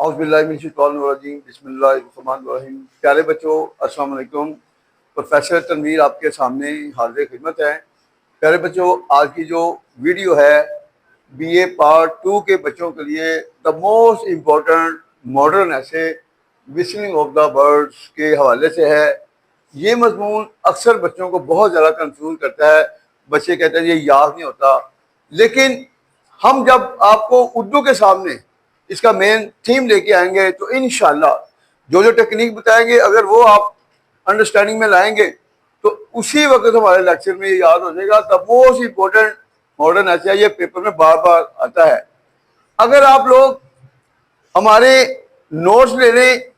औज़ुबिल्लाहि बिस्मिल्लाहिर्रहमानिर्रहीम। प्यारे बच्चों, अस्सलाम वालेकुम। प्रोफेसर तनवीर आपके सामने हाज़िर खिदमत है। प्यारे बच्चों, आज की जो वीडियो है बीए पार्ट 2 के बच्चों के लिए द मोस्ट इम्पोर्टेंट मॉडर्न ऐसे विस्लिंग ऑफ द बर्ड्स के हवाले से है। ये मजमून अक्सर बच्चों को बहुत ज़्यादा कंफ्यूज करता है। बच्चे कहते हैं ये याद नहीं होता, लेकिन हम जब आपको उर्दू के सामने इसका मेन थीम लेके आएंगे तो इंशाल्लाह जो जो टेक्निक बताएंगे अगर वो आप अंडरस्टैंडिंग में लाएंगे तो उसी वक्त हमारे लेक्चर में ये याद हो जाएगा। द मोस्ट इम्पोर्टेंट मॉडर्न ऐसे ये पेपर में बार बार आता है। अगर आप लोग हमारे नोट्स ले लें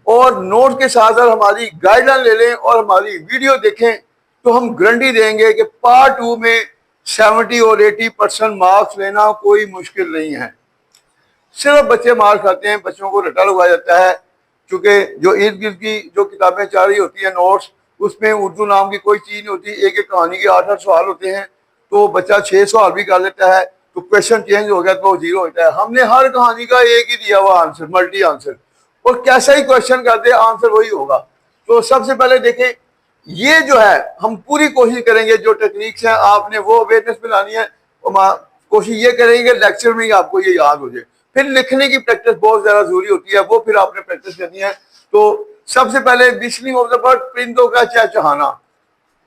और नोट्स के साथ साथ हमारी गाइडलाइन ले लें और हमारी वीडियो देखें तो हम गारंटी देंगे कि पार्ट 2 में 70 और 80% मार्क्स लेना कोई मुश्किल नहीं है। सिर्फ बच्चे मार खाते हैं, बच्चों को रटा लगाया जाता है, क्योंकि जो इर्द गिर्द की जो किताबें चाह रही होती हैं नोट्स, उसमें उर्दू नाम की कोई चीज़ नहीं होती। एक एक कहानी के 8-8 सवाल होते हैं, तो बच्चा 6 सवाल भी कर लेता है तो क्वेश्चन चेंज हो गया तो 0 होता है। हमने हर कहानी का एक ही दिया हुआ आंसर, मल्टी आंसर, और कैसा ही क्वेश्चन करते आंसर वही होगा। तो सबसे पहले देखें, ये जो है हम पूरी कोशिश करेंगे, जो टेक्निक्स हैं आपने वो अवेयरनेस में लानी है। कोशिश ये करेंगे लेक्चर में ही आपको ये याद हो जाए। फिर लिखने की प्रैक्टिस बहुत ज्यादा जरूरी होती है, वो फिर आपने प्रैक्टिस करनी है। तो सबसे पहले विस्लिंग ऑफ द बर्ड, परिंदों का चहचहाना,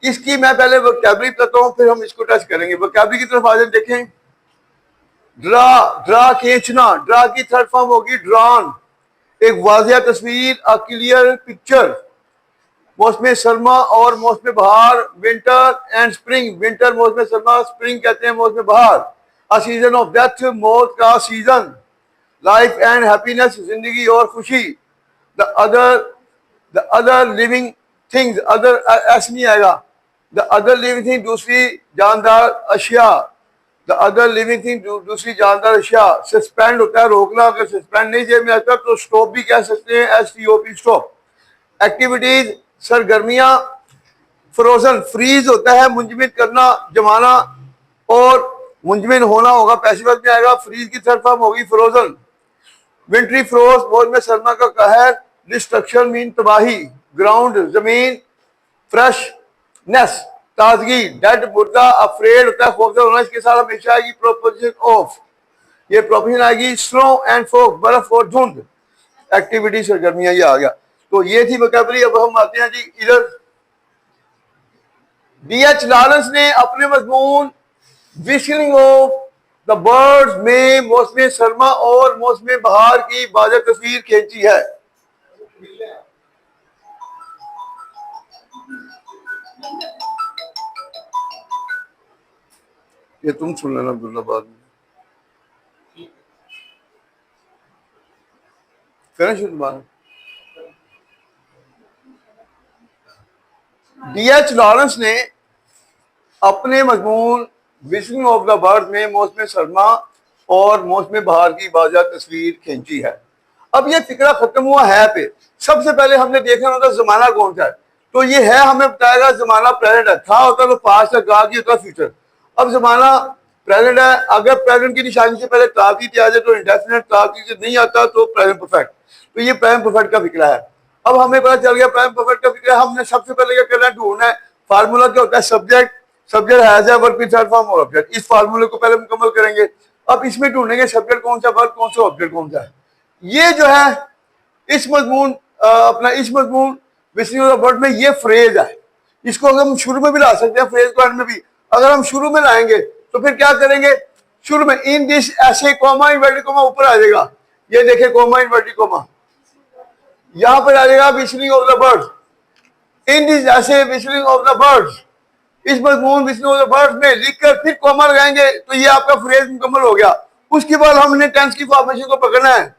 इसकी मैं पहले वोकैबुलरी बताता हूँ, फिर हम इसको टच करेंगे। वोकैबुलरी की तरफ आ जाए, देखें, ड्रा, ड्रा खींचना, ड्रा की थर्ड फॉर्म होगी ड्रॉन, एक वाजिया तस्वीर, अ क्लियर पिक्चर। मौसम सरमा और मौसम बहार, विंटर एंड स्प्रिंग, विंटर मौसम सरमा, स्प्रिंग कहते हैं मौसम बहार। अ सीजन ऑफ डेथ, मौत का सीजन। लाइफ एंड हैप्पीनेस, जिंदगी और खुशी। The other living things, other ऐसे नहीं आएगा। द अदर लिविंग थिंग, दूसरी जानदार अशिया। द अदर लिविंग थिंग, दूसरी जानदार अशिया। सस्पेंड होता है रोकना, अगर सस्पेंड नहीं जेब में आता तो स्टॉप भी कह सकते हैं, STOP स्टॉप। एक्टिविटीज, सरगर्मियां। फ्रोजन, फ्रीज होता है मुंजमद करना, जमाना, और मुंजमद होना होगा, पैसिव में आएगा। फ्रीज की थर्ड फॉर्म होगी फ्रोजन। विंट्री फ्रोज, मौसम सरमा का कहर। डिस्ट्रक्शन मीन तबाही। ग्राउंड, जमीन। फ्रेशनेस, ताजगी। डेड, मुर्दा। अफ्रेड होता है खौफजदा होना, इसके साथ हमेशा आएगी प्रोपोजिशन ऑफ, ये प्रोपोजिशन आएगी। स्नो एंड फॉग, बर्फ और धुंध। एक्टिविटी, सरगर्मियां, ये आ गया। तो ये थी वोकैबुलरी। अब हम आते हैं जी इधर। DH लॉरेंस ने अपने मजमून विस्लिंग ऑफ द बर्ड्स में मौसम सरमा और मौसम बहार की वाज़ेह तस्वीर खींची है। ये तुम सुन लेना अब्दुल्ला बाद में, करें शुरू बात। DH लॉरेंस ने अपने मजमून विस्लिंग ऑफ द बर्ड में मौसम सरमा और मौसम बहार की वाज़ेह तस्वीर खींची है। अब ये फिक्रा खत्म हुआ है पे। सबसे पहले हमने देखना होगा जमाना कौन सा है, तो ये है, हमें बताएगा जमाना प्रेजेंट है। था होता तो पास्ट है, गा की होता फ्यूचर। अब जमाना प्रेजेंट है, अगर प्रेजेंट की निशानी से पहले ताकीद आ जाए तो इंडेफिनिट, ताकीद से नहीं आता तो प्रेजेंट परफेक्ट। तो ये प्रेजेंट परफेक्ट का फिक्रा है। अब हमें पता चल गया प्रेजेंट परफेक्ट का फिक्रा। हमने सबसे पहले क्या करना है, ढूंढना है। फार्मूला क्या होता है, सब्जेक्ट, सब्जेक्ट हैज है, वर्ब की थर्ड फॉर्म और ऑब्जेक्ट। इस फार्मूले को पहले मुकम्मल करेंगे। अब इसमें ढूंढेंगे सब्जेक्ट कौन सा, वर्ब कौन सा, ऑब्जेक्ट कौन सा है। ये जो है इस मजमून अपना इस मजमून विस्लिंग ऑफ द बर्ड में ये फ्रेज है। इसको अगर हम शुरू में भी ला सकते हैं, फ्रेज को एंड में भी। अगर हम शुरू में लाएंगे तो फिर क्या करेंगे, शुरू में इन दिस, ऐसे कॉमा इन्वर्टेड कॉमा ऊपर आ जाएगा। ये देखिए कॉमा इन्वर्टेड कॉमा, यहां पर आ जाएगा whistling of the bird. In this, ऐसे विस्लिंग ऑफ द बर्ड्स, इस मजमून विस्लिंग ऑफ द बर्ड्स में लिखकर फिर कॉमा लगाएंगे तो ये आपका फ्रेज मुकम्मल हो गया। उसके बाद हमने टेंस की फॉर्मेशन को पकड़ना है।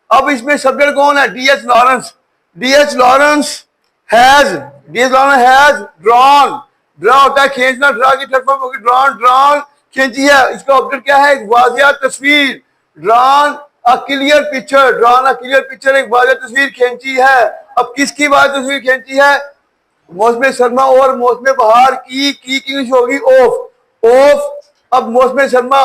अब इसमें सब्जेक्ट कौन है, DH Lawrence. DH Lawrence has drawn, draw होता है खींचना, ड्रा की थर्ड फॉर्म होगी ड्रॉन, ड्रॉन खींची है। इसका ऑब्जेक्ट क्या है, एक वाजिया तस्वीर। Drawn a clear picture, drawn a clear picture, एक वाजिया तस्वीर खींची है। अब किसकी वाजिया तस्वीर खींची है, मौसम सरमा और मौसम बहार की इंग्लिश होगी ऑफ, ऑफ। अब मौसम सरमा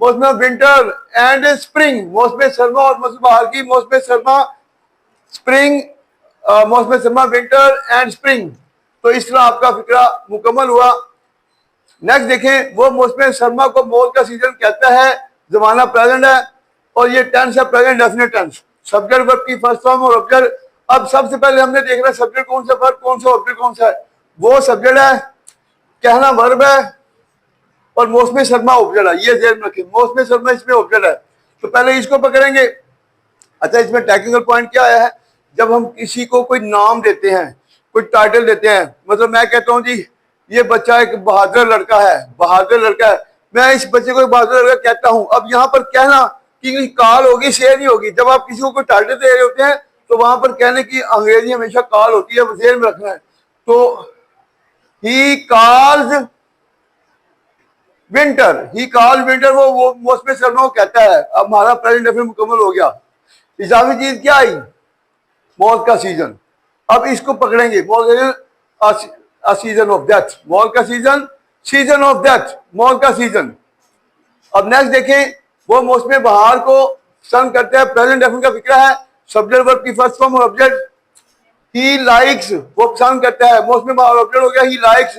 मौसम विंटर एंड स्प्रिंग, मौसम सरमा और मौसम बहार की, मौसम सरमा स्प्रिंग, मौसम सरमा विंटर एंड स्प्रिंग। तो इस तरह आपका फिक्रा मुकम्मल हुआ। नेक्स्ट देखें, वो मौसम सरमा को मौत का सीजन कहता है, जमाना प्रेजेंट है और ये टेंस है present definite tense, subject verb की फर्स्ट फॉर्म और ऑब्जेक्ट। अब सबसे पहले हमने देखना सब्जेक्ट कौन सा, वर्ब कौन सा, ऑब्जेक्ट कौन सा है। वो सब्जेक्ट है, कहना वर्ब है और मौसम सरमा ऑब्जेक्ट है। ये ध्यान रखें, मौसम सरमा इसमें ऑब्जेक्ट है। तो पहले इसको पकड़ेंगे। अच्छा, इसमें टेक्निकल पॉइंट क्या आया है, जब हम किसी को कोई नाम देते हैं, कोई टाइटल देते हैं, मतलब मैं कहता हूं जी ये बच्चा एक बहादुर लड़का है, बहादुर लड़का है, मैं इस बच्चे को एक बहादुर लड़का कहता हूं। अब यहाँ पर कहना कि कॉल होगी, शेयर नहीं होगी। जब आप किसी को कोई टाइटल दे रहे होते हैं तो वहां पर कहने की अंग्रेजी हमेशा कॉल होती है, शेयर में रखना है। तो he calls winter, he calls winter, वो मौसम सरमा को कहता है। अब हमारा प्रेजेंट डेफिनेट मुकम्मल हो गया। इजाफी चीज क्या आई, मौत का सीजन। अब इसको पकड़ेंगे, सीजन ऑफ डेथ, मौत का सीजन, सीजन ऑफ डेथ, मौत का सीजन। अब नेक्स्ट देखें, वो मौसम बहार को सन करते हैं, प्रेजेंट डेफिनेट का फिक्रा है, सब्जेक्ट वर्ब की फर्स्ट फॉर्म और ऑब्जेक्ट। ही लाइक्स, वो पसंद करता है, मौसम बहार ऑब्जेक्ट हो गया ही लाइक्स।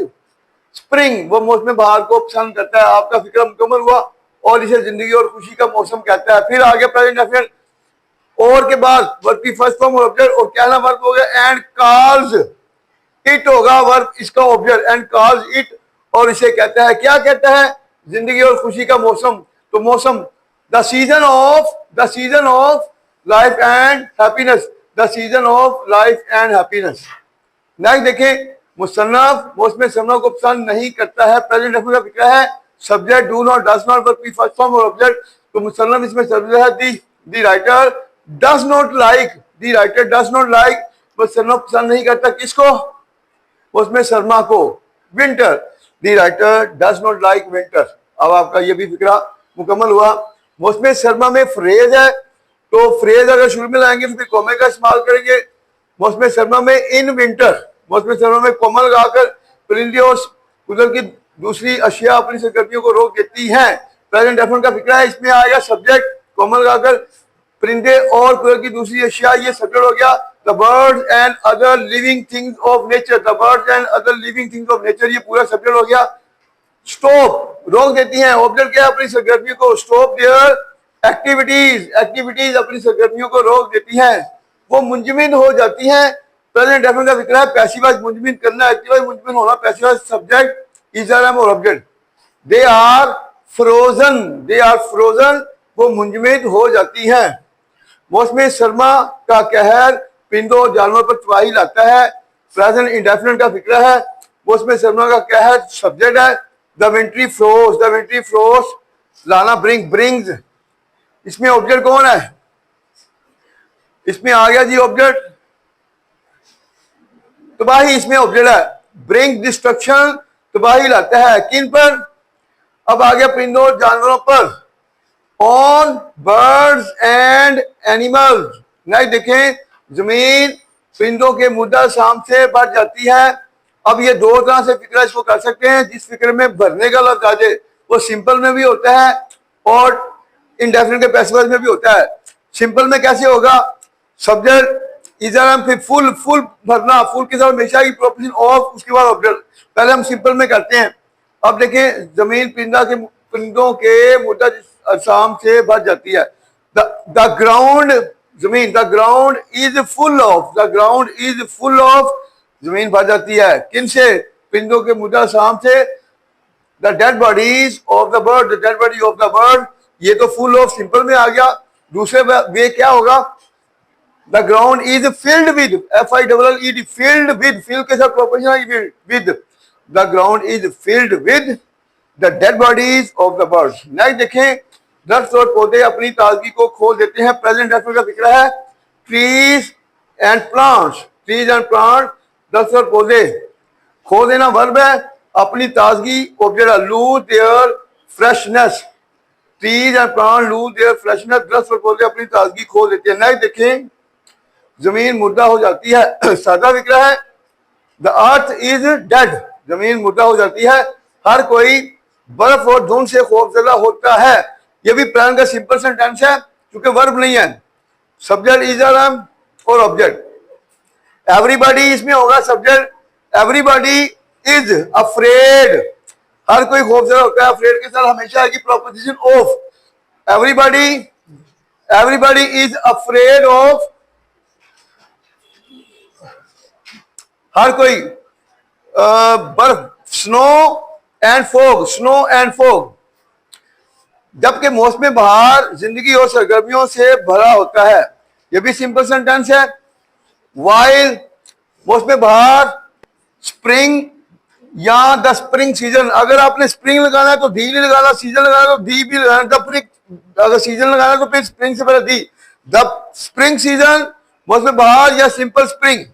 स्प्रिंग, वो मौसम बहार को पसंद करता है। आपका फिक्रा मुकम्मल हुआ और इसे जिंदगी और खुशी का मौसम कहता है। फिर आगे प्रेजेंट डेफिनेट और के बाद वर्ब की फर्स्ट फॉर्म और ऑब्जेक्ट, और कहना वर्ब हो गया एंड कॉल्स इट होगा वर्ब इसका ऑब्जेक्ट, एंड कॉल्स इट, और इसे कहता है, क्या कहता है, जिंदगी और खुशी का मौसम। तो मौसम, the season of life and happiness, the season of life and happiness. Next देखें, मुसन्नफ मौसम सरमा को पसंद नहीं करता है, प्रेजेंट डेफिनेट का फिक्रा है, subject do not, does not, verb की फर्स्ट फॉर्म और ऑब्जेक्ट। तो मुसन्नफ इसमें सब्जेक्ट है, the writer does not like, the writer does not like, मुसन्नफ पसंद नहीं करता किसको, उसमें सरमा को, winter, the writer does not like winter. अब आपका ये भी फिक्रा मुकम्मल हुआ। मौसम सरमा में फ्रेज है, तो फ्रेज अगर शुरू में लाएंगे तो फिर कोमे का इस्तेमाल करेंगे। मौसम सरमा में इन विंटर, मौसम सरमा में कोमल लगाकर परिंदे और कुदरत की दूसरी अशिया अपनी सरगर्मियों को रोक देती हैं, प्रेजेंट डेफिनेट का फिक्रा है। इसमें आएगा सब्जेक्ट कोमल लगाकर परिंदे और कुदरत की दूसरी अशिया, ये सब्जेक्ट हो गया। The birds and other living things of nature, the birds and other living things of nature, ये पूरा सब्जेक्ट हो गया। स्टॉप, रोक देती हैं, ऑब्जेक्ट क्या अपनी सरगर्मियों को, स्टॉप देयर एक्टिविटीज, एक्टिविटीज अपनी सरगर्मियों को रोक देती हैं। वो मुंजमिन हो जाती हैं, प्रेजेंट डेफिनेट का फिक्रा है, पैसिव वॉइस मुंजमिन करना, एक्टिव वॉइस मुंजमिन होना, पैसिव वॉइस सब्जेक्ट इजरम और object. They are frozen, they are frozen, वो मुंजमिद हो जाती हैं। मौसम सरमा का कहर परिंदों और जानवरों पर तबाही लाता है, प्रेजेंट इंडेफिनेट का फिक्रा है, मौसम सरमा का कहर सब्जेक्ट है। The wintry froze, the wintry froze, लाना ब्रिंग, ब्रिंग्स, इसमें ऑब्जेक्ट कौन है, इसमें आ गया जी ऑब्जेक्ट तबाही, इसमें ऑब्जेक्ट है। ब्रिंग डिस्ट्रक्शन, तबाही लाता है, किन पर, अब आ गया परिंदों और जानवरों पर, on birds and animals. Next देखें, जमीन परिंदों के मुद्दा शाम से बढ़ जाती है। अब ये दो तरह से फिक्रा इसको कर सकते हैं, जिस फिक्र में भरने का लफ्ज आ जाए वो सिंपल में भी होता है और इंडेफिनिट के पैसिव वॉइस में भी होता है। सिंपल में कैसे होगा, सब्जेक्ट इजर फिर फुल, फुल भरना, फुल के साथ हमेशा की प्रोपोजिशन ऑफ, उसके बाद ऑब्जेक्ट। पहले हम सिंपल में करते हैं। अब देखें, जमीन परिंदों के मुद्दा शाम से भर जाती है। द ग्राउंड, जमीन, the ground is full of, the ground is full of, जमीन भर जाती है किन से, परिंदों के मुद्दा शाम से। The dead bodies of the bird, the dead body of the bird, ये तो फुल ऑफ सिंपल में आ गया। दूसरे वे क्या होगा, the ground is filled with, FILLED, filled with, fill के साथ प्रोपोजिशन आएगी with, the ground is filled with the dead bodies of the birds. Next देखें, दरख्त और पौधे अपनी ताजगी को खो देते हैं, प्रेजेंट डेफिनेट का फिक्रा है। Trees and plants, trees and plant, दरख्त और पौधे, खो देना वर्ब है, अपनी ताजगी ऑब्जेक्ट है, lose their freshness, trees and plant lose their freshness, दरख्त और पौधे अपनी ताजगी खो देते हैं। नेक्स्ट देखें, जमीन मुर्दा हो जाती है, सादा फिक्रा है। द अर्थ इज डेड, जमीन मुर्दा हो जाती है। हर कोई बर्फ और धुंध से खौफजदा होता है, ये भी प्लान का सिंपल सेंटेंस है क्योंकि वर्ब नहीं है, सब्जेक्ट इज और ऑब्जेक्ट। एवरीबॉडी इसमें होगा सब्जेक्ट, एवरीबॉडी इज अफ्रेड, हर कोई खौफजदा होता है। अफ्रेड के साथ हमेशा आएगी preposition of. Everybody is afraid of, हर कोई। बर्फ, snow and fog, snow and fog. जबकि मौसम बहार जिंदगी और सरगर्मियों से भरा होता है, यह भी सिंपल सेंटेंस है। वाइल मौसम बहार, स्प्रिंग या द स्प्रिंग सीजन, अगर आपने स्प्रिंग लगाना है तो दी नहीं लगाना, सीजन लगाना है तो दी भी लगाना, अगर सीजन लगाना है तो फिर स्प्रिंग से पहले दी। द स्प्रिंग सीजन, मौसम बहार या simple spring,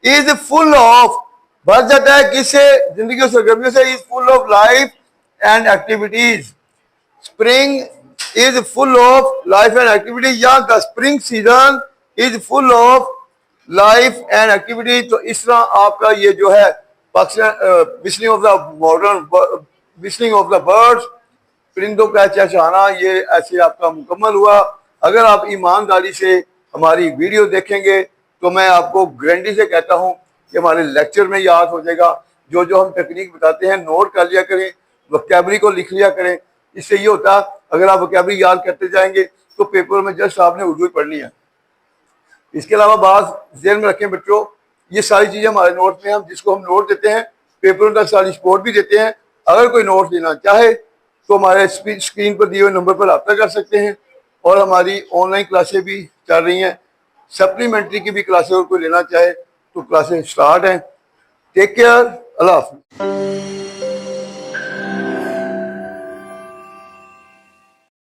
is full of, भर जाता है किससे, जिंदगी और सरगर्मियों से। Is full of life and activities, spring is full of life and activities, या the spring season is full of life and activities. तो इस तरह आपका ये जो है whistling of the modern, whistling of the birds, परिंदों का चहचहाना, ये ऐसे आपका मुकम्मल हुआ। अगर आप ईमानदारी से हमारी वीडियो देखेंगे तो मैं आपको गारंटी से कहता हूं कि हमारे लेक्चर में याद हो जाएगा। जो जो हम टेक्निक बताते हैं नोट कर लिया करें, वोकैबुलरी को लिख लिया करें। इससे ये होता, अगर आप वोकैबुलरी याद करते जाएंगे तो पेपर में जस्ट आपने उर्दू ही पढ़नी है। इसके अलावा बात ध्यान में रखें बच्चों, ये सारी चीजें हमारे नोट में, हम जिसको हम नोट देते हैं पेपरों तक सारी सपोर्ट भी देते हैं। अगर कोई नोट लेना चाहे तो हमारे स्क्रीन पर दिए हुए नंबर पर रब्ता कर सकते हैं। और हमारी ऑनलाइन क्लासें भी चल रही हैं, सप्लीमेंट्री की भी क्लासें और कोई लेना चाहे तो क्लासें स्टार्ट हैं। टेक केयर, अल्लाह हाफ़िज़।